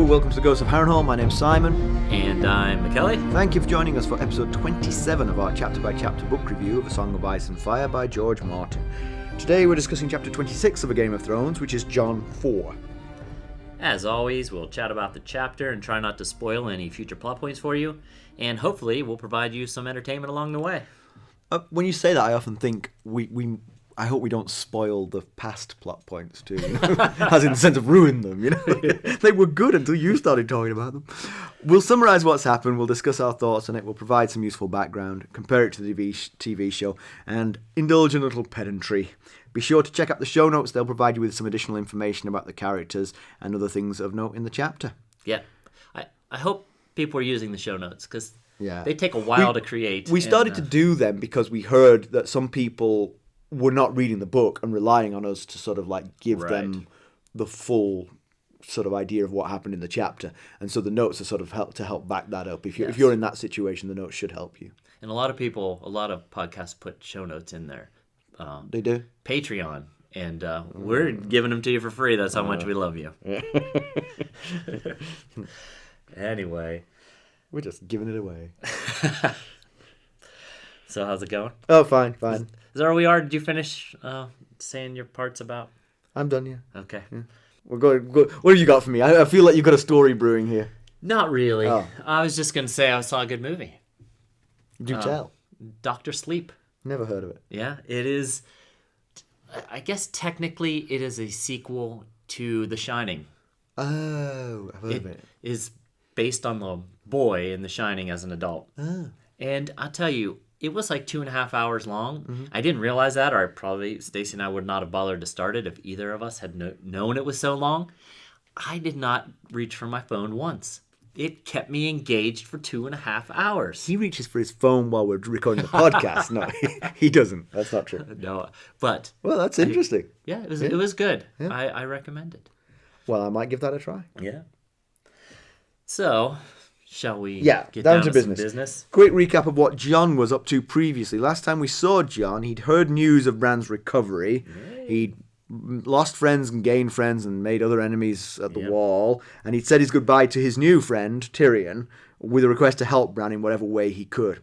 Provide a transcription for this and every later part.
welcome to the Ghosts of Harrenhal. My name's Simon. And I'm McKelly. Thank you for joining us for episode 27 of our chapter-by-chapter book review of A Song of Ice and Fire by George Martin. Today we're discussing chapter 26 of A Game of Thrones, which is Jon 4. As always, we'll chat about the chapter and try not to spoil any future plot points for you, and hopefully we'll provide you some entertainment along the way. When you say that, I often think I hope we don't spoil the past plot points too, as in the sense of ruin them, They were good until you started talking about them. We'll summarise what's happened, we'll discuss our thoughts on it, we'll provide some useful background, compare it to the TV show, and indulge in a little pedantry. Be sure to check out the show notes, they'll provide you with some additional information about the characters and other things of note in the chapter. Yeah, I hope people are using the show notes, because yeah, they take a while to create. We started to do them because we heard that some people were not reading the book and relying on us to sort of like give them the full sort of idea of what happened in the chapter, and so the notes are sort of to help back that up. If you're in that situation, the notes should help you. And a lot of podcasts put show notes in there. They do. Patreon, and we're giving them to you for free. That's how much we love you. Anyway, we're just giving it away. So how's it going? Oh, fine. Is that where we are? Did you finish saying your parts about? I'm done, yeah. Okay. Yeah. We're going. What have you got for me? I feel like you've got a story brewing here. Not really. Oh. I was just going to say I saw a good movie. Do tell. Dr. Sleep. Never heard of it. Yeah, it is. I guess technically it is a sequel to The Shining. Oh, I've heard of it. It is based on the boy in The Shining as an adult. Oh. And I'll tell you, it was like 2.5 hours long. Mm-hmm. I didn't realize that, or Stacy and I would not have bothered to start it if either of us had known it was so long. I did not reach for my phone once. It kept me engaged for 2.5 hours. He reaches for his phone while we're recording the podcast. No, he doesn't. That's not true. No, but... Well, that's interesting. It was good. Yeah. I recommend it. Well, I might give that a try. Yeah. So... shall we get down to business? Quick recap of what Jon was up to previously. Last time we saw Jon, he'd heard news of Bran's recovery. Yay. He'd lost friends and gained friends and made other enemies at the wall. And he'd said his goodbye to his new friend, Tyrion, with a request to help Bran in whatever way he could.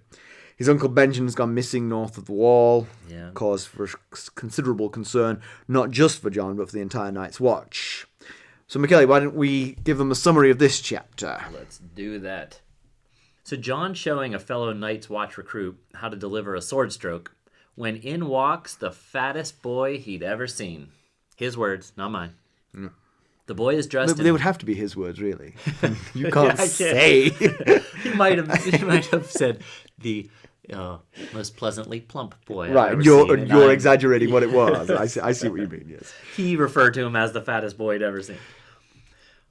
His uncle Benjen's gone missing north of the wall. Yeah. Cause for considerable concern, not just for Jon, but for the entire Night's Watch. So, McKelly, why don't we give them a summary of this chapter? Let's do that. So, Jon showing a fellow Night's Watch recruit how to deliver a sword stroke when in walks the fattest boy he'd ever seen. His words, not mine. No. The boy is dressed They would have to be his words, really. You can't say. He might have said the most pleasantly plump boy. Right, and you're exaggerating what it was. I see what you mean, yes. He referred to him as the fattest boy he'd ever seen.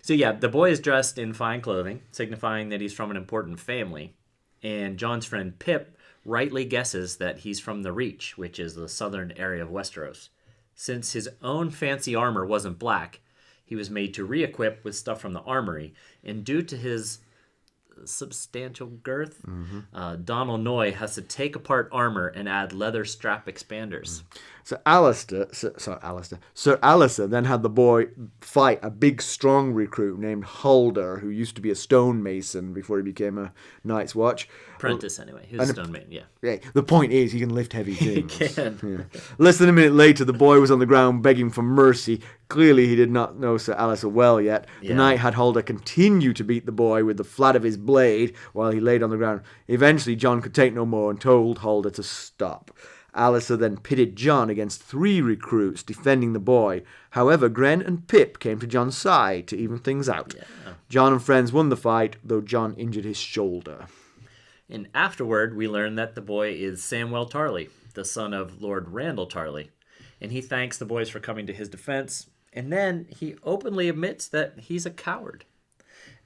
So yeah, the boy is dressed in fine clothing, signifying that he's from an important family. And Jon's friend Pip rightly guesses that he's from the Reach, which is the southern area of Westeros. Since his own fancy armor wasn't black, he was made to re-equip with stuff from the armory. And due to his substantial girth, Donal Noy has to take apart armor and add leather strap expanders. So Ser Alliser then had the boy fight a big, strong recruit named Halder, who used to be a stonemason before he became a Night's Watch. Apprentice, anyway. He was a stonemason, yeah. The point is, he can lift heavy things. He can. Yeah. Less than a minute later, the boy was on the ground begging for mercy. Clearly, he did not know Ser Alliser well yet. The knight had Halder continue to beat the boy with the flat of his blade while he laid on the ground. Eventually, Jon could take no more and told Halder to stop. Alliser then pitted Jon against 3 recruits defending the boy. However, Grenn and Pip came to Jon's side to even things out. Yeah. Jon and friends won the fight, though Jon injured his shoulder. And afterward, we learn that the boy is Samwell Tarly, the son of Lord Randyll Tarly. And he thanks the boys for coming to his defense. And then he openly admits that he's a coward.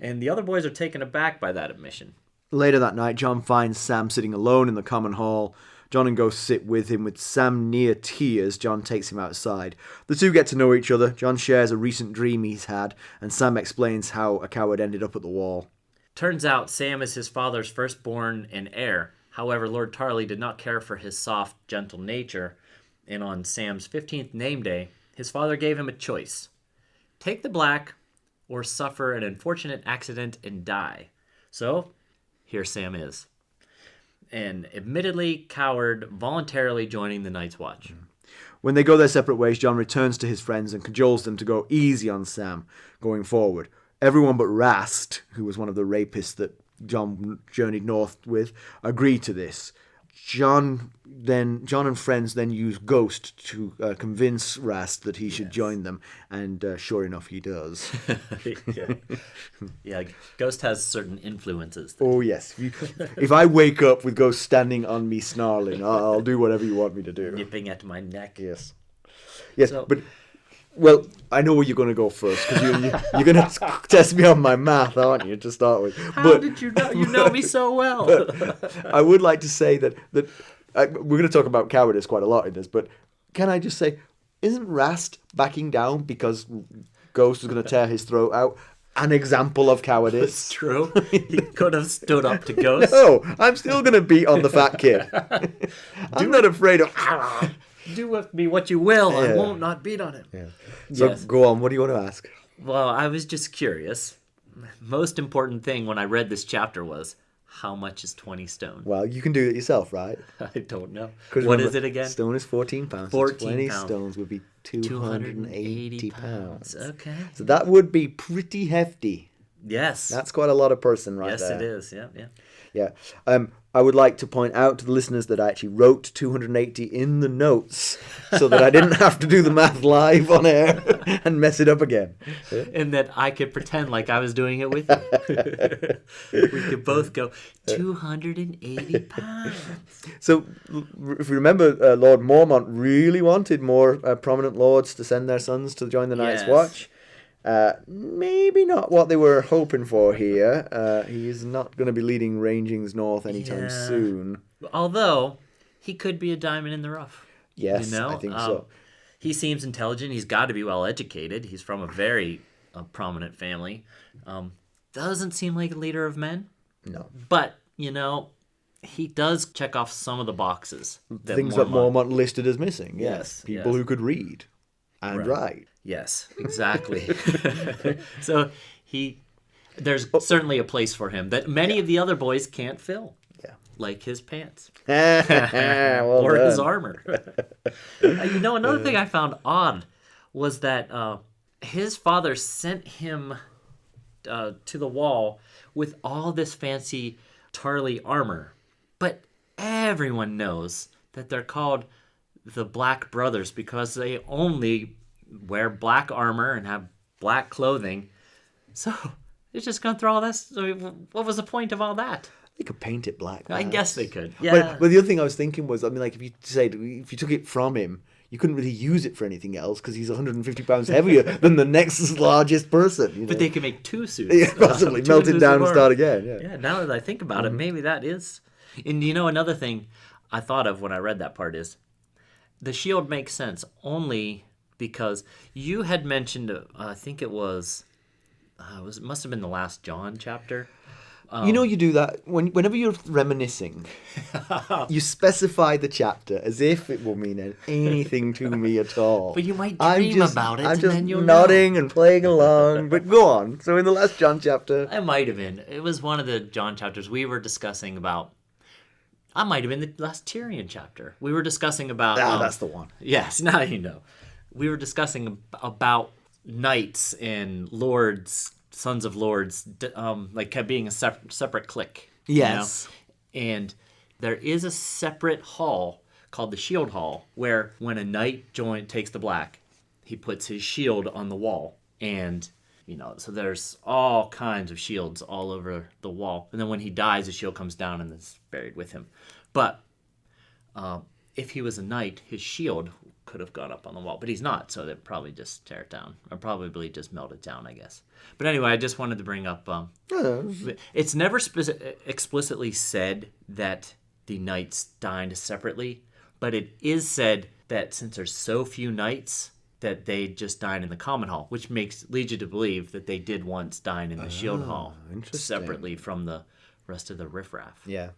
And the other boys are taken aback by that admission. Later that night, Jon finds Sam sitting alone in the common hall. Jon goes sit with him with Sam near tears. Jon takes him outside. The two get to know each other. Jon shares a recent dream he's had, and Sam explains how a coward ended up at the wall. Turns out Sam is his father's firstborn and heir. However, Lord Tarly did not care for his soft, gentle nature, and on Sam's 15th name day, his father gave him a choice. Take the black or suffer an unfortunate accident and die. So, here Sam is. And admittedly coward, voluntarily joining the Night's Watch. When they go their separate ways, Jon returns to his friends and cajoles them to go easy on Sam going forward. Everyone but Rast, who was one of the rapists that Jon journeyed north with, agree to this. Jon and friends then use Ghost to convince Rast that he should join them, and sure enough, he does. Yeah, Ghost has certain influences. Oh yes, if I wake up with Ghost standing on me snarling, I'll do whatever you want me to do. Nipping at my neck. Yes, So, but well, I know where you're going to go first because you're going to test me on my math, aren't you? To start with, how did you know? You know me so well. I would like to say that we're going to talk about cowardice quite a lot in this, but can I just say, isn't Rast backing down because Ghost is going to tear his throat out an example of cowardice? It's true. He could have stood up to Ghost. No, I'm still going to beat on the fat kid. I'm not afraid of... Do with me what you will. I won't not beat on him. Yeah. So go on. What do you want to ask? Well, I was just curious. Most important thing when I read this chapter was, how much is 20 stone? Well, you can do it yourself, right? I don't know. What is it again? Stone is 14 pounds. 14 so 20 pounds. stones would be 280 pounds. Okay. So that would be pretty hefty. Yes. That's quite a lot of person right yes, there. it is. Yeah, yeah. Yeah. I would like to point out to the listeners that I actually wrote 280 in the notes so that I didn't have to do the math live on air and mess it up again. And that I could pretend like I was doing it with you. We could both go 280 pounds. So, if you remember, Lord Mormont really wanted more prominent lords to send their sons to join the Night's Watch. Maybe not what they were hoping for here. He is not going to be leading Rangings North anytime soon. Although, he could be a diamond in the rough. Yes, I think so. He seems intelligent. He's got to be well educated. He's from a very prominent family. Doesn't seem like a leader of men. No. But, he does check off some of the boxes. Things that Mormont listed as missing. Yes. People who could read and write. Yes, exactly. So there's certainly a place for him that many of the other boys can't fill. Yeah. Like his pants. Well or done. his armor. Another thing I found odd was that his father sent him to the wall with all this fancy Tarly armor. But everyone knows that they're called the Black Brothers because they only wear black armor and have black clothing. So they're just going to throw all this. I mean, what was the point of all that? They could paint it black. I guess they could. Yeah. But the other thing I was thinking was, like if you took it from him, you couldn't really use it for anything else because he's 150 pounds heavier than the next largest person. But they could make two suits. Yeah, possibly melt it down and start again. Yeah. Now that I think about it, maybe that is. And another thing I thought of when I read that part is the shield makes sense only because you had mentioned, I think it was, it must have been the last John chapter. You do that whenever you're reminiscing. You specify the chapter as if it will mean anything to me at all. But you might dream about it, I'm and just then you'll nodding and playing along. But go on. So in the last John chapter, it might have been. It was one of the John chapters we were discussing about. I might have been the last Tyrion chapter. We were discussing about. That's the one. Yes, now you know. We were discussing about knights and lords. Sons of Lords, like being a separate clique. Yes. And there is a separate hall called the Shield Hall where when a knight takes the black, he puts his shield on the wall. And, so there's all kinds of shields all over the wall. And then when he dies, the shield comes down and is buried with him. But if he was a knight, his shield could have gone up on the wall, but he's not, so they'd probably just tear it down, or probably just melt it down, I guess. But anyway, I just wanted to bring up, it's never explicitly said that the knights dined separately, but it is said that since there's so few knights, that they just dine in the common hall, which leads you to believe that they did once dine in the shield hall, separately from the rest of the riffraff. Yeah.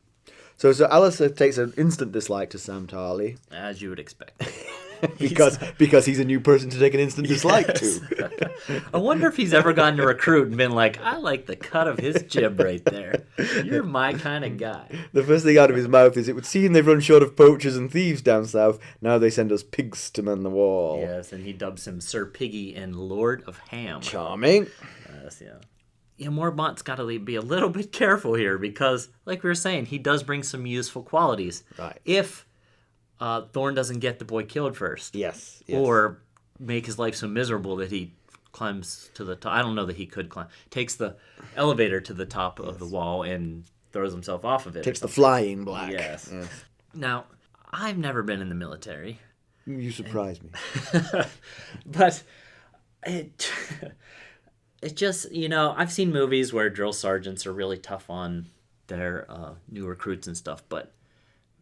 So Alliser takes an instant dislike to Sam Tarly. As you would expect. because he's a new person to take an instant dislike to. I wonder if he's ever gotten to recruit and been like, I like the cut of his jib right there. You're my kind of guy. The first thing out of his mouth is, it would seem they've run short of poachers and thieves down south. Now they send us pigs to man the wall. Yes, and he dubs him Sir Piggy and Lord of Ham. Charming. Yes, yeah. Yeah, Mormont's got to be a little bit careful here because, like we were saying, he does bring some useful qualities. Right. If Thorn doesn't get the boy killed first. Yes. Or make his life so miserable that he climbs to the top. I don't know that he could climb. Takes the elevator to the top of the wall and throws himself off of it. Takes the flying black. Yes. Now, I've never been in the military. You surprise me. But it just, I've seen movies where drill sergeants are really tough on their new recruits and stuff, but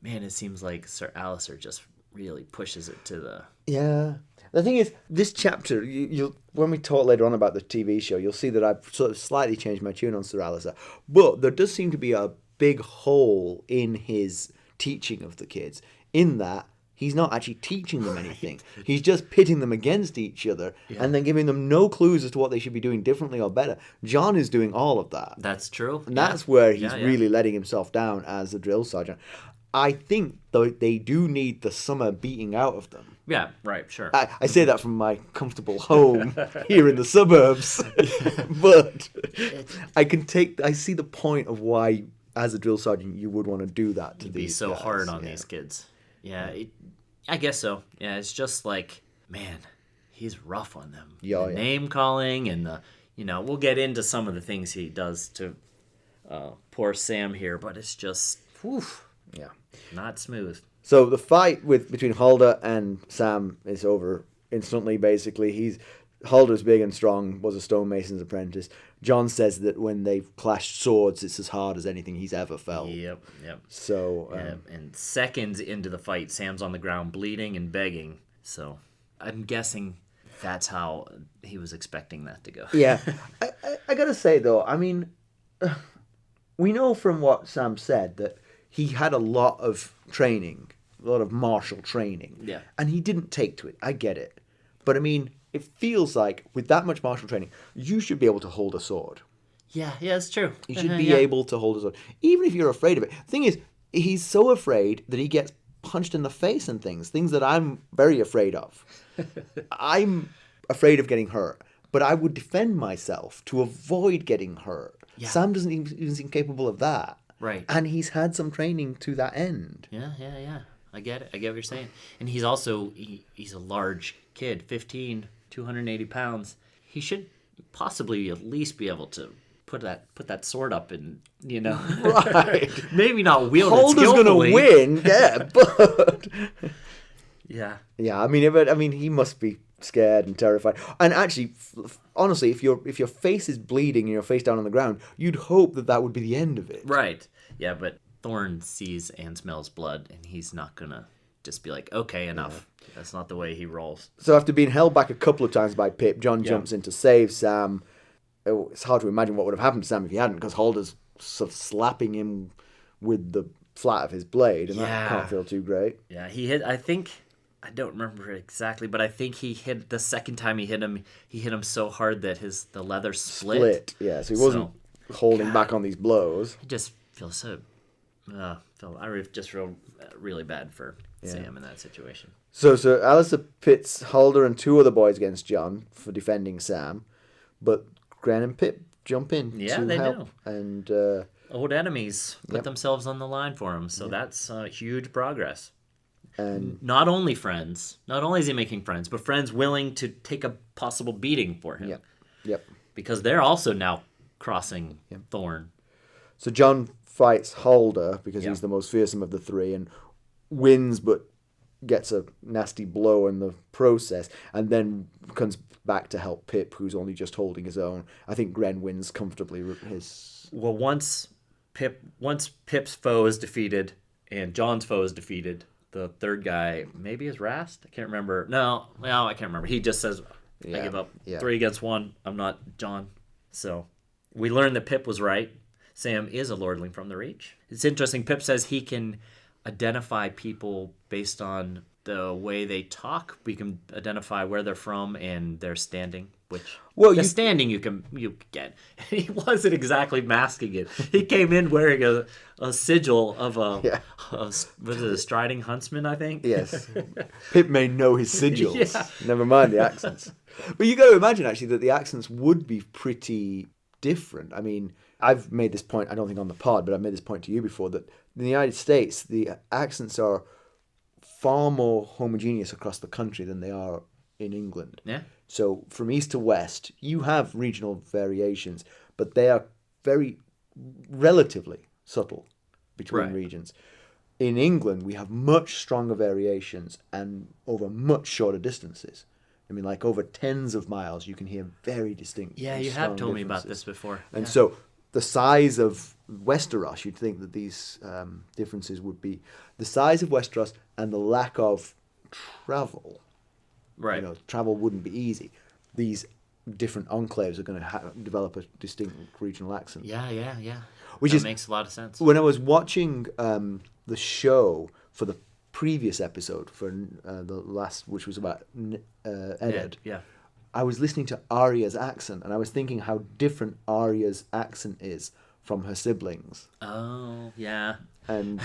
man, it seems like Ser Alliser just really pushes it to the... Yeah. The thing is, this chapter, you'll when we talk later on about the TV show, you'll see that I've sort of slightly changed my tune on Ser Alliser. But there does seem to be a big hole in his teaching of the kids, in that he's not actually teaching them anything. He's just pitting them against each other and then giving them no clues as to what they should be doing differently or better. John is doing all of that. That's true. And that's where he's really letting himself down as a drill sergeant. I think, though, they do need the summer beating out of them. Yeah, right, sure. I say that from my comfortable home here in the suburbs. But I see the point of why, as a drill sergeant, you would want to do that to You'd these be so guys. hard on these kids. Yeah, I guess so. Yeah, it's just like, man, he's rough on them. The name calling and we'll get into some of the things he does to poor Sam here, but it's just, not smooth. So the fight between Halder and Sam is over instantly, basically. Halder's big and strong, was a stonemason's apprentice. John says that when they've clashed swords, it's as hard as anything he's ever felt. Yep. So, and seconds into the fight, Sam's on the ground bleeding and begging. So I'm guessing that's how he was expecting that to go. Yeah. I gotta say, though, I mean, we know from what Sam said that he had a lot of training, a lot of martial training. Yeah. And he didn't take to it. I get it. But, I mean, it feels like with that much martial training, you should be able to hold a sword. Yeah, it's true. You should be able to hold a sword, even if you're afraid of it. The thing is, he's so afraid that he gets punched in the face and things that I'm very afraid of. I'm afraid of getting hurt, but I would defend myself to avoid getting hurt. Yeah. Sam doesn't even seem capable of that. Right. And he's had some training to that end. Yeah. I get it. I get what you're saying. And he's also, he's a large kid, 15, 280 pounds. He should possibly at least be able to put that sword up and, Right. maybe not wield Halder's it skillfully. Halder's going to win, yeah, but... Yeah. Yeah, I mean, he must be scared and terrified. And actually, honestly, if your face is bleeding and you're face down on the ground, you'd hope that would be the end of it. Right. Yeah, but Thorn sees and smells blood, and he's not gonna just be like, okay, enough. Yeah. That's not the way he rolls. So after being held back a couple of times by Pip, John jumps in to save Sam. It's hard to imagine what would have happened to Sam if he hadn't, because Halder's sort of slapping him with the flat of his blade, and that can't feel too great. Yeah, he hit, I don't remember exactly, but I think he hit, the second time he hit him so hard that the leather split. Yeah, so he wasn't holding back on these blows. It just feels so... I just feel really bad for Sam in that situation. So Alliser pits Halder and two other boys against John for defending Sam, but Grenn and Pip jump in to help. Do. And old enemies put themselves on the line for him, so that's huge progress. And not only is he making friends, but friends willing to take a possible beating for him. Yep. Because they're also now crossing Thorn. So John fights Halder because he's the most fearsome of the three and wins, but gets a nasty blow in the process, and then comes back to help Pip, who's only just holding his own. I think Grenn wins comfortably. Well, once Pip's foe is defeated and John's foe is defeated, the third guy, maybe is Rast? I can't remember. No, I can't remember. He just says, I give up. 3 against 1. I'm not John. So we learned that Pip was right. Sam is a lordling from the Reach. It's interesting. Pip says he can identify people based on the way they talk, we can identify where they're from and their standing. Which standing you get. He wasn't exactly masking it. He came in wearing a sigil of was it a striding huntsman, I think? Yes. Pip may know his sigils. Yeah. Never mind the accents. But you got to imagine, actually, that the accents would be pretty different. I mean, I've made this point, I don't think on the pod, but I've made this point to you before, that in the United States, the accents are far more homogeneous across the country than they are in England. Yeah. So from east to west, you have regional variations, but they are very relatively subtle between regions. In England, we have much stronger variations and over much shorter distances. I mean, like over tens of miles, you can hear very distinct. Yeah, you have told me about this before. And so the size of Westeros, you'd think that these differences would be the size of Westeros and the lack of travel. Right. You know, travel wouldn't be easy. These different enclaves are going to develop a distinct regional accent. Yeah. Which makes a lot of sense. When I was watching the show for the previous episode, for the last, which was about Eddard, I was listening to Arya's accent, and I was thinking how different Arya's accent is from her siblings. Oh, yeah. And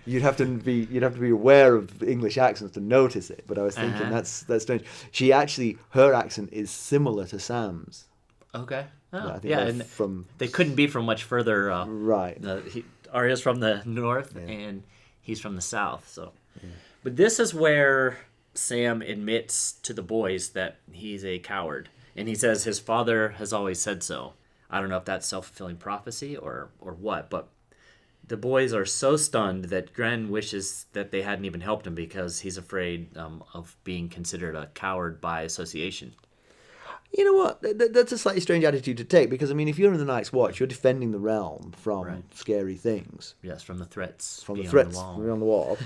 you'd have to be aware of English accents to notice it. But I was thinking that's strange. She actually, her accent is similar to Sam's. Okay. Oh, I think and they couldn't be from much further. Right. Arya's from the north, and he's from the south. So, but this is where Sam admits to the boys that he's a coward, and he says his father has always said so. I don't know if that's self-fulfilling prophecy or what, but the boys are so stunned that Grenn wishes that they hadn't even helped him because he's afraid of being considered a coward by association. You know what? That's a slightly strange attitude to take because, I mean, if you're in the Night's Watch, you're defending the realm from scary things. Yes, from the threats. From the threats beyond the wall.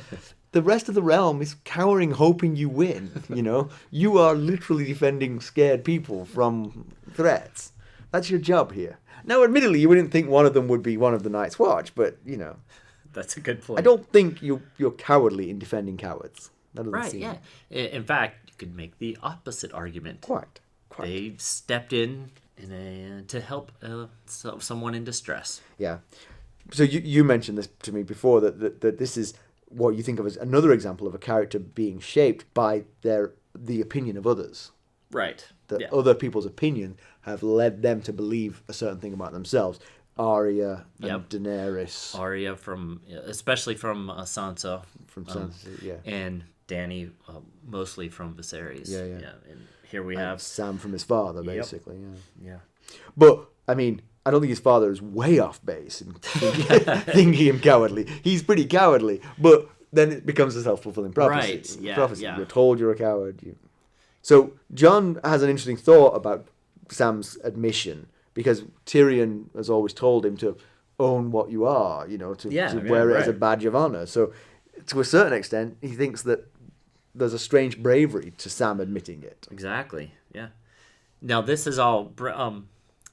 The rest of the realm is cowering, hoping you win, you know? You are literally defending scared people from threats. That's your job here. Now, admittedly, you wouldn't think one of them would be one of the Night's Watch, but, you know. That's a good point. I don't think you're cowardly in defending cowards. That doesn't seem... Right, yeah. In fact, you could make the opposite argument. Quite. They stepped in to help someone in distress. Yeah. So you mentioned this to me before, that this is what you think of as another example of a character being shaped by the opinion of others. Right. That other people's opinion have led them to believe a certain thing about themselves. Arya and Daenerys. Arya especially from Sansa. From Sansa, yeah. And Dany mostly from Viserys. Yeah. And here we have Sam from his father, basically. Yeah. But I mean, I don't think his father is way off base in thinking him cowardly. He's pretty cowardly, but then it becomes a self-fulfilling prophecy. Right. Yeah. Prophecy. Yeah. You're told you're a coward. So Jon has an interesting thought about Sam's admission because Tyrion has always told him to own what you are, you know, to wear it as a badge of honor. So to a certain extent, he thinks that there's a strange bravery to Sam admitting it. Exactly. Yeah. Now this is all.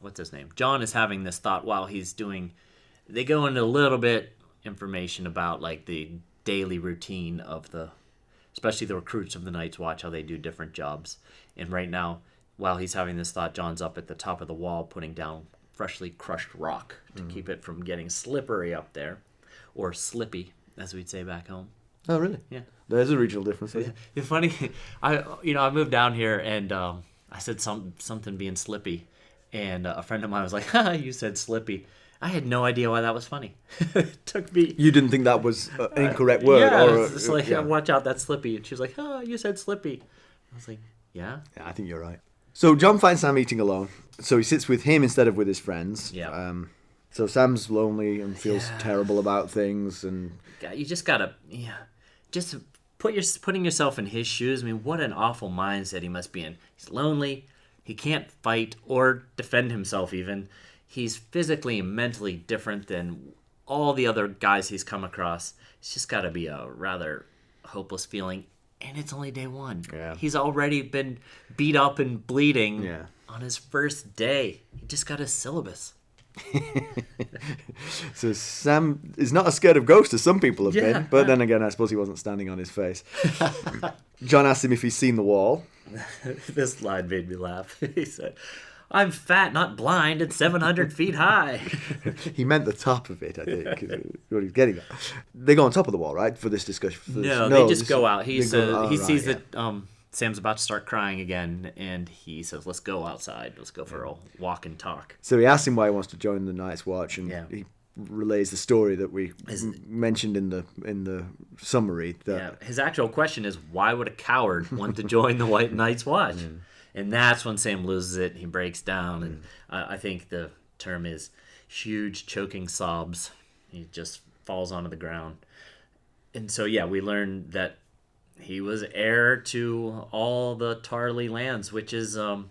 What's his name? Jon is having this thought while he's doing. They go into a little bit information about like the daily routine of especially the recruits of the Night's Watch, how they do different jobs. And right now, while he's having this thought, Jon's up at the top of the wall putting down freshly crushed rock to keep it from getting slippery up there, or slippy, as we'd say back home. Oh, really? Yeah. There's a regional difference. It's funny. I moved down here and I said something being slippy, and a friend of mine was like, "Ha, you said slippy." I had no idea why that was funny. It took me. You didn't think that was an incorrect word? Yeah, it's like, watch out, that's slippy. And she was like, "Oh, you said slippy." I was like, "Yeah." Yeah, I think you're right. So Jon finds Sam eating alone. So he sits with him instead of with his friends. Yeah. So Sam's lonely and feels terrible about things, and you just gotta, just putting yourself in his shoes. I mean, what an awful mindset he must be in. He's lonely. He can't fight or defend himself even. He's physically and mentally different than all the other guys he's come across. It's just got to be a rather hopeless feeling. And it's only day one. Yeah. He's already been beat up and bleeding Yeah. on his first day. He just got his syllabus. So Sam is not as scared of ghosts as some people have Yeah. been, but then again, I suppose he wasn't standing on his face. John asked him if he's seen the wall. This line made me laugh. He said, I'm fat, not blind, and 700 feet high. He meant the top of it, I think, is what he's getting at. They go on top of the wall, right, for this discussion? No, they just go out. He right, sees yeah. that Sam's about to start crying again, and he says, let's go outside. Let's go for a walk and talk. So he asks him why he wants to join the Night's Watch, and Yeah. he relays the story that we mentioned in the summary. That Yeah, his actual question is, why would a coward want to join the White Knight's Watch? And that's when Sam loses it. He breaks down, and I think the term is huge choking sobs. He just falls onto the ground. And so, yeah, we learn that he was heir to all the Tarly lands, which is a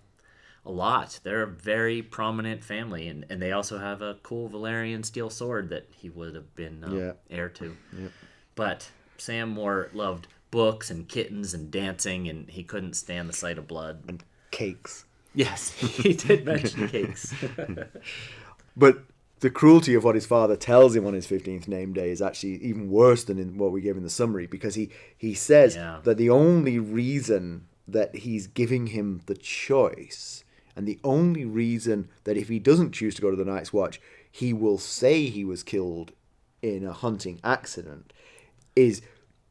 lot. They're a very prominent family, and they also have a cool Valyrian steel sword that he would have been heir to. Yeah. But Sam more loved books and kittens and dancing, and he couldn't stand the sight of blood. and cakes. Yes, he did mention cakes. But the cruelty of what his father tells him on his 15th name day is actually even worse than in what we gave in the summary, because he says that the only reason that he's giving him the choice, and the only reason that if he doesn't choose to go to the Night's Watch, he will say he was killed in a hunting accident, is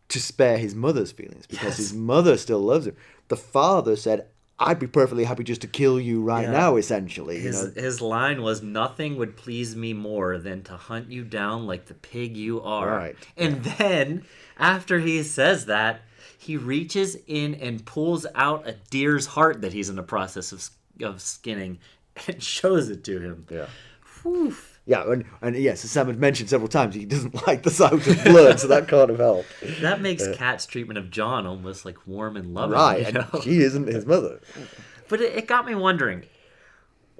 to spare his mother's feelings, because his mother still loves him. The father said, I'd be perfectly happy just to kill you now, essentially. His line was, nothing would please me more than to hunt you down like the pig you are. Right. And then, after he says that, he reaches in and pulls out a deer's heart that he's in the process of skinning and shows it to him. Yeah. Whew. Yeah, and yes, as Sam had mentioned several times, he doesn't like the sight of blood, so that can't have helped. That makes Kat's treatment of John almost like warm and loving. Right, you know? and she isn't his mother. But it got me wondering,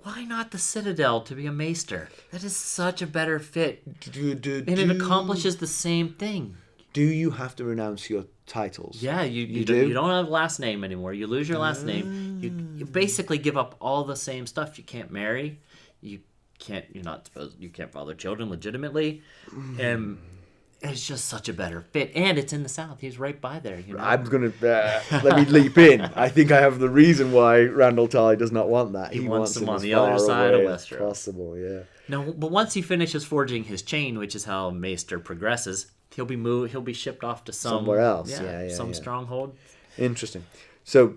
why not the Citadel to be a maester? That is such a better fit, and it accomplishes the same thing. Do you have to renounce your titles? Yeah, you don't have a last name anymore. You lose your last name. You basically give up all the same stuff. You can't marry. You can't father children legitimately, and it's just such a better fit. And it's in the South. He's right by there. You know? I'm gonna let me leap in. I think I have the reason why Randyll Tarly does not want that. He wants him on as the far other side of away as Westeros. possible, yeah. No, but once he finishes forging his chain, which is how Maester progresses, he'll be shipped off to somewhere else. Some stronghold. Interesting. So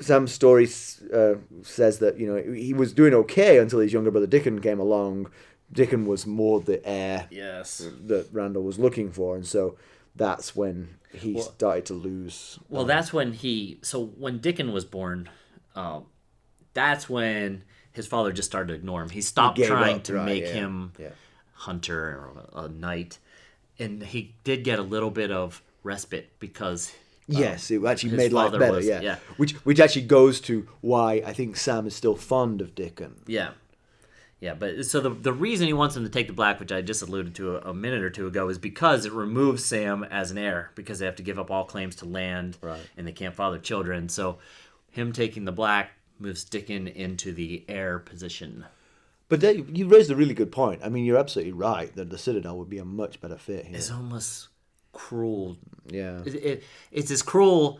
Sam's story says that he was doing okay until his younger brother Dickon came along. Dickon was more the heir that Randyll was looking for, and so that's when he started to lose. Well, that's when when Dickon was born, that's when his father just started to ignore him. He stopped trying to make him hunter or a knight, and he did get a little bit of respite because. Yes, it actually made life father better. Which actually goes to why I think Sam is still fond of Dickon. Yeah. Yeah, but so the reason he wants him to take the black, which I just alluded to a minute or two ago, is because it removes Sam as an heir, because they have to give up all claims to land, and they can't father children. So him taking the black moves Dickon into the heir position. But you raised a really good point. I mean, you're absolutely right that the Citadel would be a much better fit here. It's almost cruel. Yeah. It's as cruel.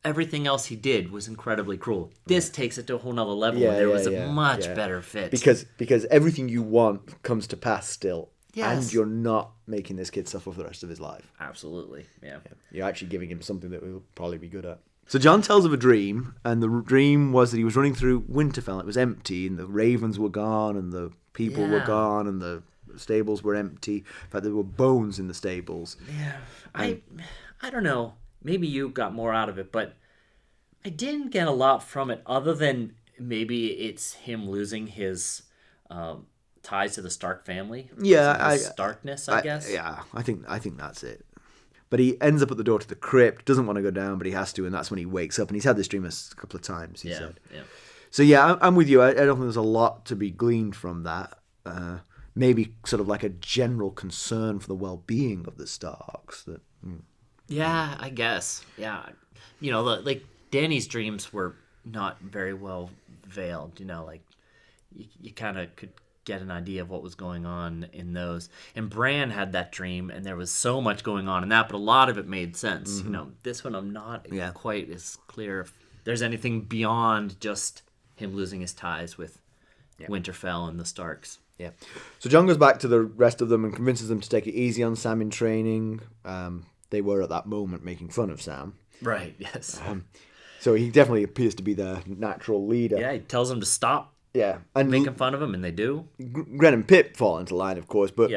Everything else he did was incredibly cruel. This takes it to a whole nother level. There was a much better fit. Because everything you want comes to pass still. Yes. And you're not making this kid suffer for the rest of his life. Absolutely, yeah. You're actually giving him something that he'll probably be good at. So John tells of a dream, and the dream was that he was running through Winterfell. It was empty, and the ravens were gone, and the people were gone, and the stables were empty. In fact, there were bones in the stables. Yeah, I don't know. Maybe you got more out of it, but I didn't get a lot from it other than maybe it's him losing his ties to the Stark family. Yeah, Starkness, I guess. Yeah, I think that's it. But he ends up at the door to the crypt, doesn't want to go down, but he has to, and that's when he wakes up. And he's had this dream a couple of times, he said. Yeah. So yeah, I'm with you. I don't think there's a lot to be gleaned from that. Maybe sort of like a general concern for the well-being of the Starks. Yeah, I guess. Yeah. Like Dany's dreams were not very well veiled, like you kind of could get an idea of what was going on in those. And Bran had that dream, and there was so much going on in that, but a lot of it made sense. You know, this one I'm not quite as clear if there's anything beyond just him losing his ties with Winterfell and the Starks. Yeah. So Jon goes back to the rest of them and convinces them to take it easy on Sam in training. They were at that moment making fun of Sam. Right, yes. So he definitely appears to be the natural leader. Yeah, he tells them to stop and making fun of him, and they do. Grenn and Pip fall into line, of course, but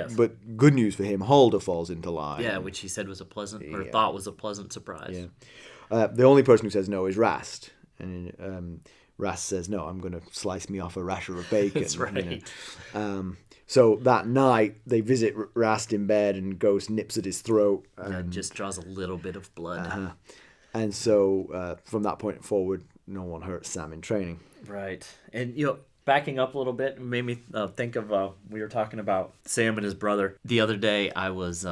good news for him, Halder falls into line. Yeah, which he said was a pleasant, or thought was a pleasant surprise. Yeah. The only person who says no is Rast. And Rast says, no, I'm going to slice me off a rasher of bacon. That's right. So that night, they visit Rast in bed, and Ghost nips at his throat. And just draws a little bit of blood. And so from that point forward, no one hurts Sam in training. Right. And, backing up a little bit made me think of, we were talking about Sam and his brother. The other day, I was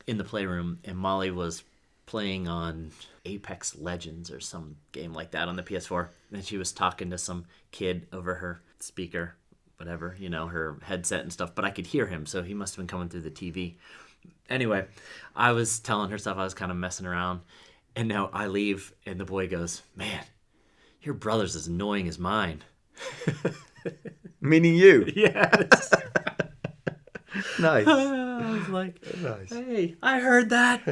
in the playroom, and Molly was playing on Apex Legends or some game like that on the PS4. And she was talking to some kid over her speaker, whatever, her headset and stuff. But I could hear him, so he must have been coming through the TV. Anyway, I was telling her stuff. I was kind of messing around. And now I leave, and the boy goes, man, your brother's as annoying as mine. Meaning you? Yes. Nice. I was like, hey, I heard that.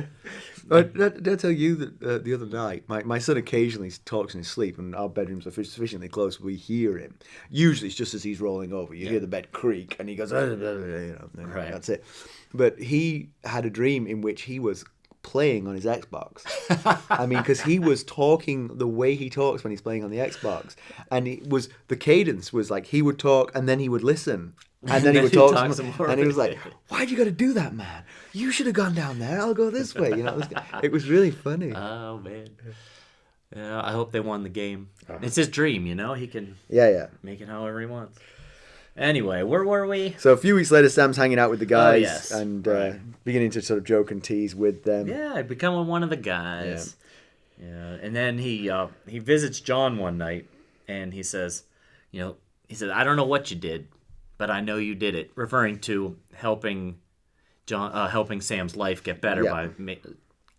Did I tell you that the other night, my son occasionally talks in his sleep, and our bedrooms are sufficiently close we hear him. Usually it's just as he's rolling over. You hear the bed creak, and he goes, right. That's it. But he had a dream in which he was playing on his Xbox. I mean, because he was talking the way he talks when he's playing on the Xbox, and the cadence was like he would talk and then he would listen, and then he would talk some more, and he was like, "Why'd you got to do that, man? You should have gone down there. I'll go this way." It was really funny. Oh man. Yeah, I hope they won the game. It's his dream, he can make it however he wants. Anyway, where were we? So a few weeks later, Sam's hanging out with the guys and beginning to sort of joke and tease with them. Yeah, becoming one of the guys. Yeah, and then he visits Jon one night, and he says, I don't know what you did, but I know you did it, referring to helping Sam's life get better by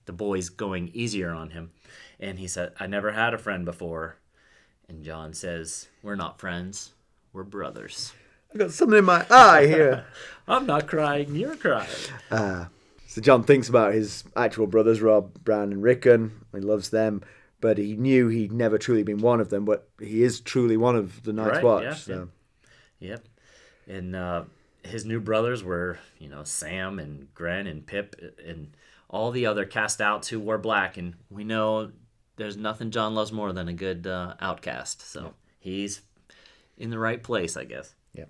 the boys going easier on him. And he said, I never had a friend before. And Jon says, we're not friends, we're brothers. I've got something in my eye here. I'm not crying, you're crying. So Jon thinks about his actual brothers, Robb, Bran, and Rickon. He loves them, but he knew he'd never truly been one of them, but he is truly one of the Night's Watch. Yeah, so. Yep. And his new brothers were, Sam and Grenn and Pip and all the other cast outs who wore black. And we know there's nothing Jon loves more than a good outcast. So he's in the right place, I guess. Yeah.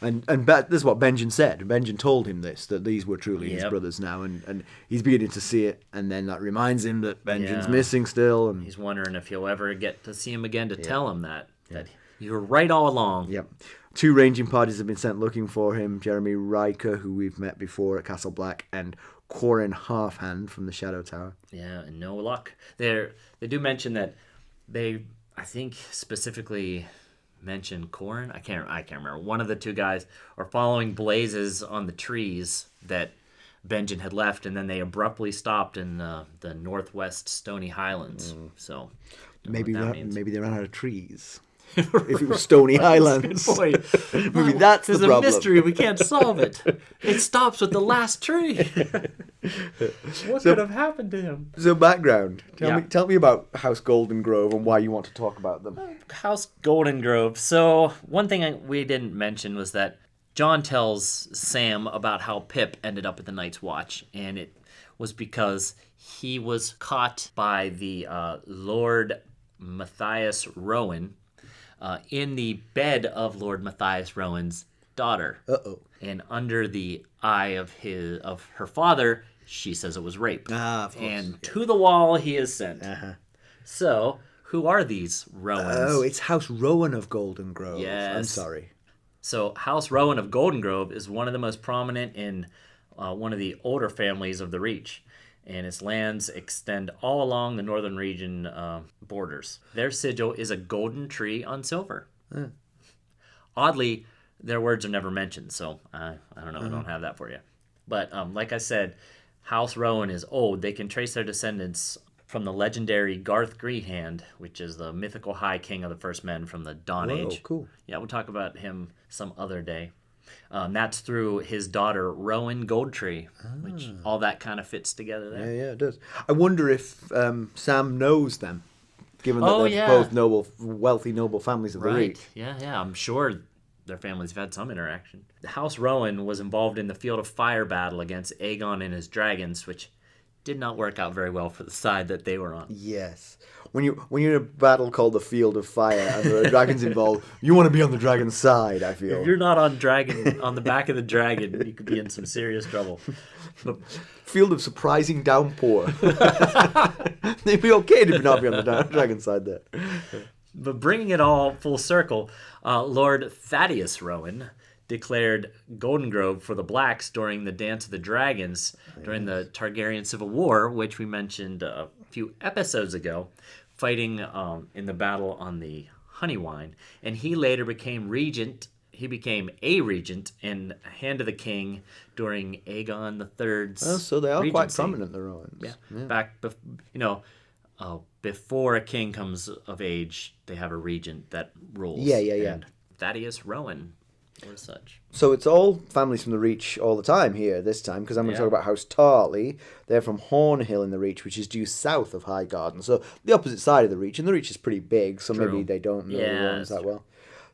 And this is what Benjen said. Benjen told him this, that these were truly his brothers now, and he's beginning to see it, and then that reminds him that Benjen's missing still. And he's wondering if he'll ever get to see him again to tell him that you were right all along. Yep. 2 ranging parties have been sent looking for him. Jeremy Riker, who we've met before at Castle Black, and Quarren Halfhand from the Shadow Tower. Yeah, and no luck. They do mention that I think specifically mention Quarren. I can't remember. One of the 2 guys are following blazes on the trees that Benjen had left, and then they abruptly stopped in the northwest Stony Highlands. So maybe they ran out of trees. If it was Stony Highlands. Good point. Maybe that's the problem. There's a mystery. We can't solve it. It stops with the last tree. What could have happened to him? So background. Tell me about House Golden Grove and why you want to talk about them. House Golden Grove. So one thing we didn't mention was that Jon tells Sam about how Pip ended up at the Night's Watch, and it was because he was caught by the Lord Matthias Rowan in the bed of Lord Matthias Rowan's daughter. Uh-oh. And under the eye of her father, she says it was rape. Of course. And to the wall he is sent. So, who are these Rowans? Oh, it's House Rowan of Golden Grove. Yes. I'm sorry. So, House Rowan of Golden Grove is one of the most prominent in one of the older families of the Reach. And its lands extend all along the northern region borders. Their sigil is a golden tree on silver. Oddly, Their words are never mentioned, so I don't know. I don't have that for you. But like I said, House Rowan is old. They can trace their descendants from the legendary Garth Grehand, which is the mythical High King of the First Men from the Dawn Age. Cool. Yeah, we'll talk about him some other day. That's through his daughter, Rowan Goldtree, which all that kind of fits together there. Yeah, it does. I wonder if Sam knows them, given that they're both wealthy, noble families of the Reach. Yeah, I'm sure their families have had some interaction. House Rowan was involved in the Field of Fire battle against Aegon and his dragons, which did not work out very well for the side that they were on. Yes. When you're in a battle called the Field of Fire and there are dragons involved, you want to be on the dragon's side, I feel. If you're not on the back of the dragon, you could be in some serious trouble. But, Field of surprising downpour. They'd be okay to not be on the dragon's side there. But bringing it all full circle, Lord Thaddeus Rowan declared Golden Grove for the Blacks during the Dance of the Dragons during the Targaryen Civil War, which we mentioned a few episodes ago, fighting in the battle on the Honeywine. And he later became regent. He became a regent and hand of the king during Aegon III's so they are regency. quite prominent, the Rowans. Yeah. Back, before a king comes of age, they have a regent that rules. Yeah. And Thaddeus Rowan or such. So it's all families from the Reach all the time here this time, because I'm going to talk about House Tarly. They're from Hornhill in the Reach, which is due south of Highgarden. So the opposite side of the Reach, and the Reach is pretty big, so maybe they don't know the Rowans that well.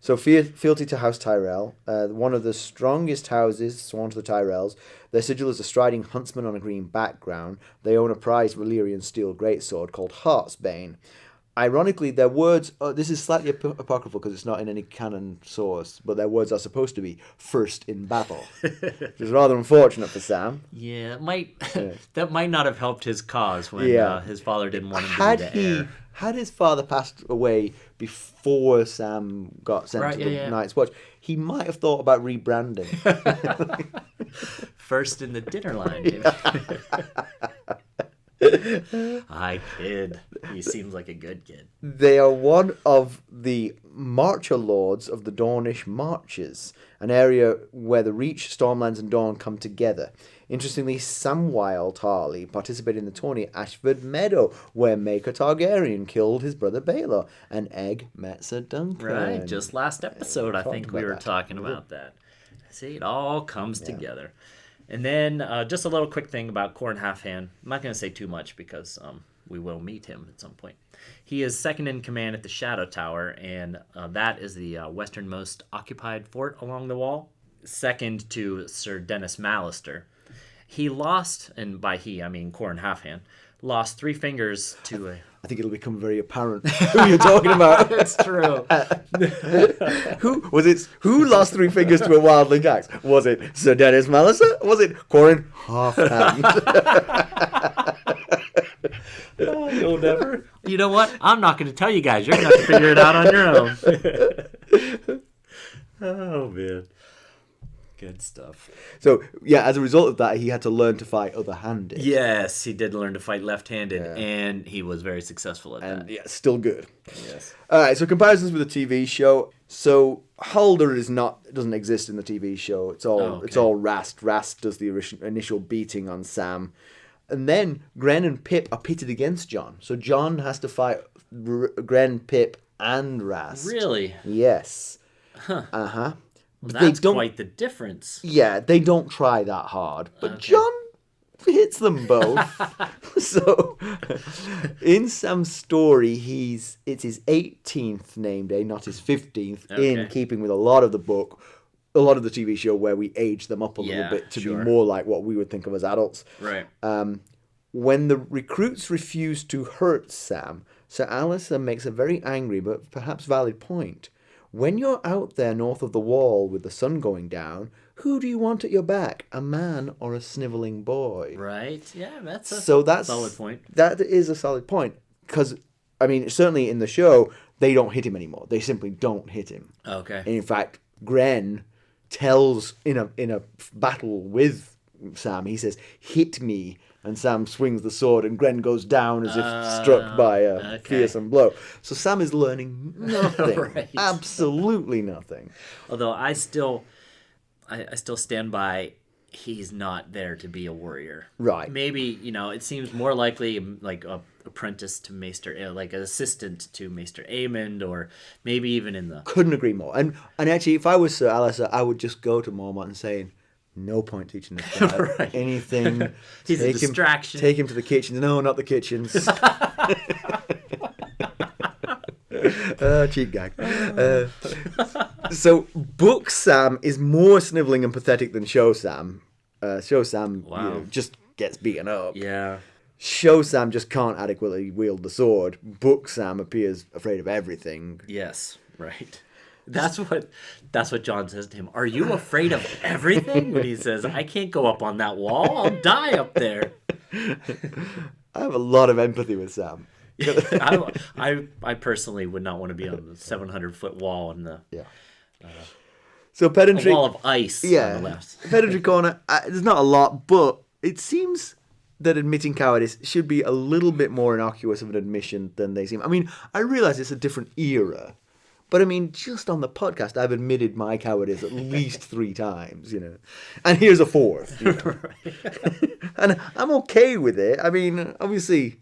So fealty to House Tyrell, one of the strongest houses sworn to the Tyrells. Their sigil is a striding huntsman on a green background. They own a prized Valyrian steel greatsword called Heartsbane. Ironically, their words, this is slightly apocryphal because it's not in any canon source, but their words are supposed to be first in battle, which is rather unfortunate for Sam. Yeah, that might not have helped his cause when his father didn't want him to be the heir. Had his father passed away before Sam got sent to the Night's Watch, he might have thought about rebranding. First in the dinner line. I kid. He seems like a good kid. They are one of the Marcher Lords of the Dornish Marches, an area where the Reach, Stormlands and Dorne come together. Interestingly, Samwile Tarly participated in the tourney at Ashford Meadow, where Maker Targaryen killed his brother Baelor, and Egg met Sir Duncan. Right, just last episode I think we were talking about that. See, it all comes together. And then just a little quick thing about Qhorin Halfhand. I'm not going to say too much because we will meet him at some point. He is second in command at the Shadow Tower, and that is the westernmost occupied fort along the wall, second to Sir Dennis Mallister. He lost, and by he I mean Qhorin Halfhand, lost 3 fingers to a... I think it'll become very apparent who you're talking about. It's true. Who lost 3 fingers to a wildling axe? Was it Sir Dennis Mallister? Was it Qhorin Halfhand? You'll never. You know what? I'm not going to tell you guys. You're going to have to figure it out on your own. Oh, man. Good stuff. So, as a result of that, he had to learn to fight other-handed. Yes, he did learn to fight left-handed, and he was very successful at that. And, still good. Yes. All right, so comparisons with the TV show. So, Halder doesn't exist in the TV show. It's all Rast. Rast does the initial beating on Sam. And then Grenn and Pip are pitted against Jon. So, Jon has to fight Grenn, Pip, and Rast. Really? Yes. Huh. Uh-huh. Well, that's quite the difference. Yeah, they don't try that hard. But Jon hits them both. So, in Sam's story, it's his 18th name day, not his 15th, in keeping with a lot of the book, a lot of the TV show where we age them up a little bit to be more like what we would think of as adults. Right. When the recruits refuse to hurt Sam, Ser Alliser makes a very angry but perhaps valid point. When you're out there north of the wall with the sun going down, who do you want at your back, a man or a snivelling boy? Right. Yeah, that's a solid point. That is a solid point. Because, certainly in the show, they don't hit him anymore. They simply don't hit him. Okay. And in fact, Grenn tells, in a battle with Sam, he says, hit me And Sam swings the sword, and Grenn goes down as if struck by a fearsome blow. So Sam is learning nothing. Right. Absolutely nothing. Although I still stand by, he's not there to be a warrior. Right. Maybe, it seems more likely like a apprentice to Maester, like an assistant to Maester Aemond, or maybe even in the... Couldn't agree more. And actually, if I was Ser Alliser, I would just go to Mormont and say, no point teaching this guy right. anything. He's a distraction. Take him to the kitchens. No, not the kitchens. Cheap gag. So Book Sam is more snivelling and pathetic than Show Sam. Show Sam just gets beaten up. Yeah. Show Sam just can't adequately wield the sword. Book Sam appears afraid of everything. Yes, right. That's what Jon says to him. Are you afraid of everything? When he says, I can't go up on that wall. I'll die up there. I have a lot of empathy with Sam. I personally would not want to be on the 700-foot wall in the so pedantry, a wall of ice on the left. Pedantry corner, there's not a lot, but it seems that admitting cowardice should be a little bit more innocuous of an admission than they seem. I mean, I realize it's a different era. But I mean, just on the podcast, I've admitted my cowardice at least 3 times, And here's a 4th. Right. And I'm okay with it. I mean, obviously...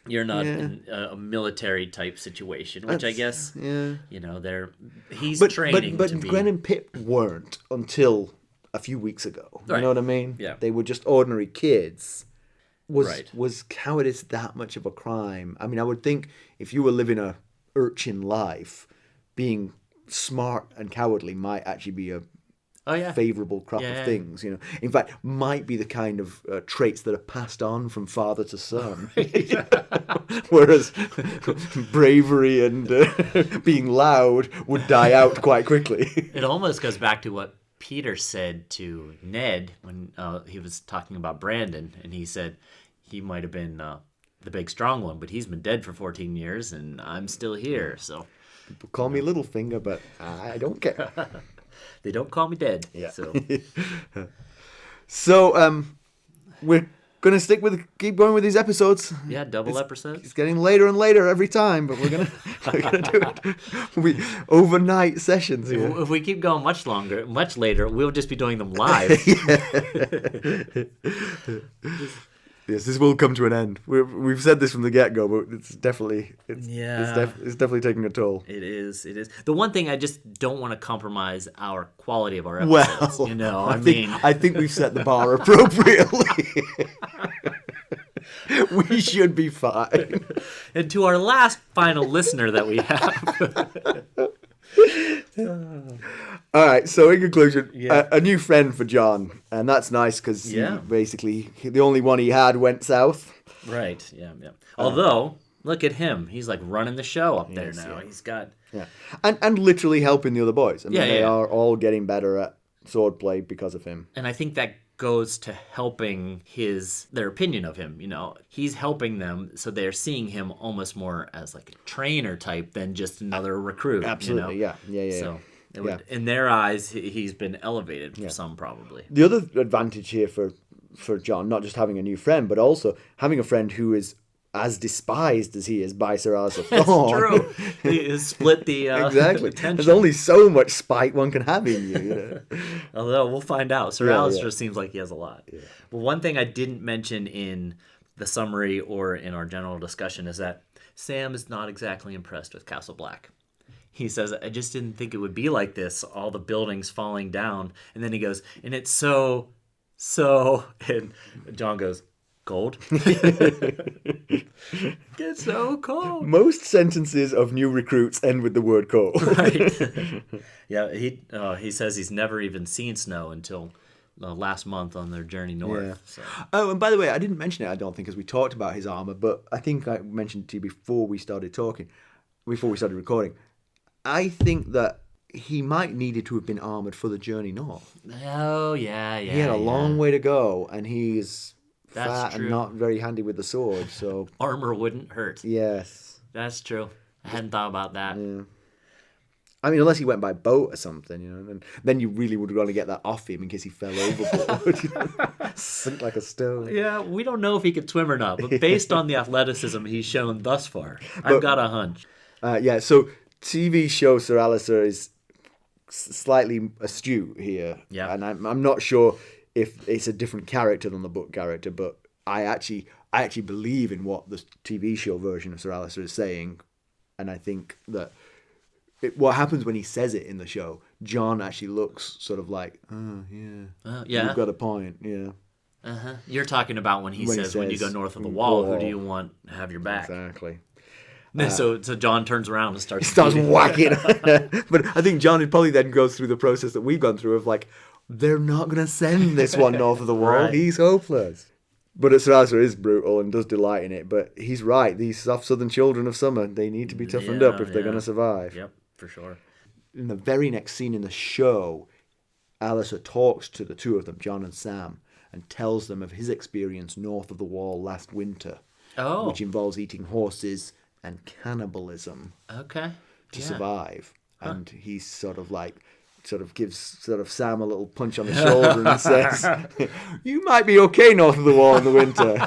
You're not in a military type situation, which I guess, he's training but to be... Grenn and Pip weren't until a few weeks ago. You know what I mean? Yeah. They were just ordinary kids. Was cowardice that much of a crime? I mean, I would think if you were living a urchin life... being smart and cowardly might actually be a favourable crop of things, In fact, might be the kind of traits that are passed on from father to son. Whereas bravery and being loud would die out quite quickly. It almost goes back to what Peter said to Ned when he was talking about Brandon, and he said he might have been the big strong one, but he's been dead for 14 years, and I'm still here, so... People call me Littlefinger, but I don't care. They don't call me dead. Yeah. So, we're gonna keep going with these episodes. Yeah, double episodes. It's getting later and later every time, but we're gonna do it. We overnight sessions here. If we keep going much later, we'll just be doing them live. Yes, this will come to an end. We've said this from the get-go, but it's definitely taking a toll. It is. The one thing I just don't want to compromise our quality of our episodes. Well, I think we've set the bar appropriately. We should be fine. And to our last final listener that we have. All right, so in conclusion, a new friend for Jon, and that's nice because basically the only one he had went south. Right, yeah. Although, look at him. He's like running the show up there now. Yeah. He's got... Yeah, and literally helping the other boys. I mean, they are all getting better at swordplay because of him. And I think that goes to helping their opinion of him. He's helping them, so they're seeing him almost more as like a trainer type than just another recruit. Absolutely, yeah. So in their eyes, he's been elevated for some, probably. The other advantage here for Jon, not just having a new friend, but also having a friend who is as despised as he is by Ser Alliser. That's true. He has split the exactly. Tension. There's only so much spite one can have in you. Although we'll find out. Ser Alliser seems like he has a lot. Yeah. But one thing I didn't mention in the summary or in our general discussion is that Sam is not exactly impressed with Castle Black. He says, I just didn't think it would be like this, all the buildings falling down. And then he goes, and it's so, and Jon goes, cold. Gets so cold. Most sentences of new recruits end with the word cold. Right. Yeah, he says he's never even seen snow until last month on their journey north. Yeah. So. Oh, and by the way, I didn't mention it, I don't think, as we talked about his armor, but I think I mentioned it to you before we started recording. I think that he might needed to have been armored for the journey north. Oh, yeah. He had a long way to go, and he's fat true. And not very handy with the sword, so... Armor wouldn't hurt. Yes. That's true. I hadn't thought about that. Yeah. I mean, unless he went by boat or something, and then you really would want to get that off him in case he fell overboard. Sink like a stone. Yeah, we don't know if he could swim or not, but based on the athleticism he's shown thus far, I've got a hunch. So TV show Ser Alliser is slightly astute here. Yeah. And I'm not sure if it's a different character than the book character, but I actually believe in what the TV show version of Ser Alliser is saying, and I think that what happens when he says it in the show, John actually looks sort of like, oh, yeah, you've got a point, yeah. Uh-huh. You're talking about when he says, when you go north of the wall, who do you want to have your back? Exactly. So John turns around and starts whacking. But I think John probably then goes through the process that we've gone through of like, they're not going to send this one north of the wall. Right. He's hopeless. But Ser Alliser is brutal and does delight in it. But he's right. These soft southern children of summer, they need to be toughened up if they're going to survive. Yep, for sure. In the very next scene in the show, Alliser talks to the two of them, John and Sam, and tells them of his experience north of the wall last winter, which involves eating horses and cannibalism to survive. Huh. And he's sort of gives Sam a little punch on the shoulder and says, you might be okay north of the wall in the winter.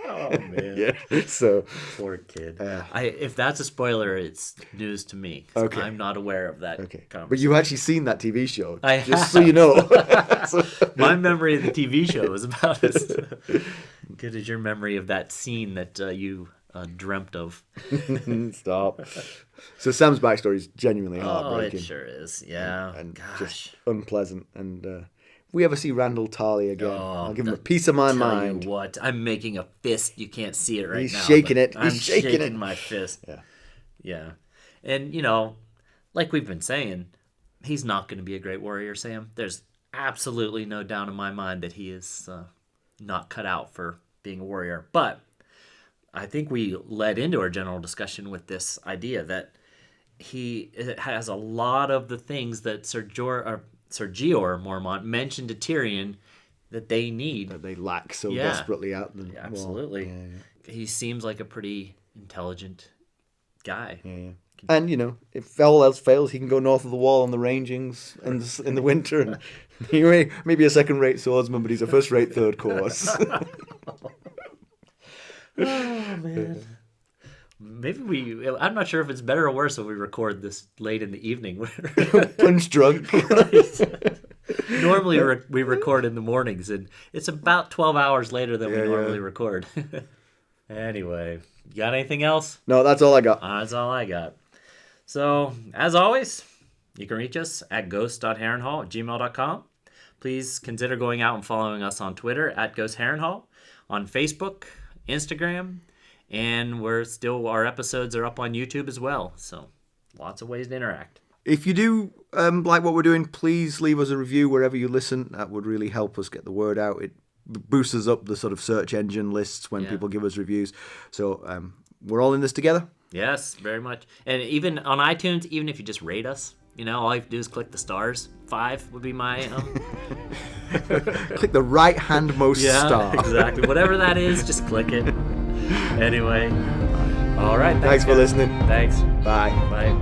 Oh, man. Yeah. So poor kid. If that's a spoiler, it's news to me. Okay. I'm not aware of that. Okay. But you've actually seen that TV show, just have. So you know. My memory of the TV show is about as good as your memory of that scene that you dreamt of. Stop. So Sam's backstory is genuinely heartbreaking. Oh, it sure is. Yeah. And just unpleasant. And if we ever see Randyll Tarly again, I'll give him a piece of my mind. Tell you what, I'm making a fist. You can't see it right now. He's shaking it. I'm shaking my fist. Yeah. And, like we've been saying, he's not going to be a great warrior, Sam. There's absolutely no doubt in my mind that he is not cut out for being a warrior. But I think we led into our general discussion with this idea that he has a lot of the things that Ser Jorah Mormont mentioned to Tyrion that they need. That they lack so desperately out there. Yeah, absolutely. Yeah. He seems like a pretty intelligent guy. Yeah. And, if all else fails, he can go north of the wall on the rangings in the winter. And he may be a second-rate swordsman, but he's a first-rate third course. Oh, man. Maybe I'm not sure if it's better or worse if we record this late in the evening. Punch drunk. Normally we record in the mornings, and it's about 12 hours later than we normally record. Anyway, you got anything else? No, that's all I got. That's all I got. So, as always, you can reach us at ghost.harrenhall@gmail.com. Please consider going out and following us on Twitter at @GhostHarrenhall, on Facebook, Instagram, and our episodes are up on YouTube as well. So lots of ways to interact. If you do like what we're doing, please leave us a review wherever you listen. That would really help us get the word out. It boosts us up the sort of search engine lists when people give us reviews. So we're all in this together. Yes, very much. And even on iTunes, even if you just rate us, all you have to do is click the stars. 5 would be my... Click the right-handmost star. Exactly. Whatever that is, just click it. Anyway. All right. Thanks for listening. Thanks. Bye. Bye.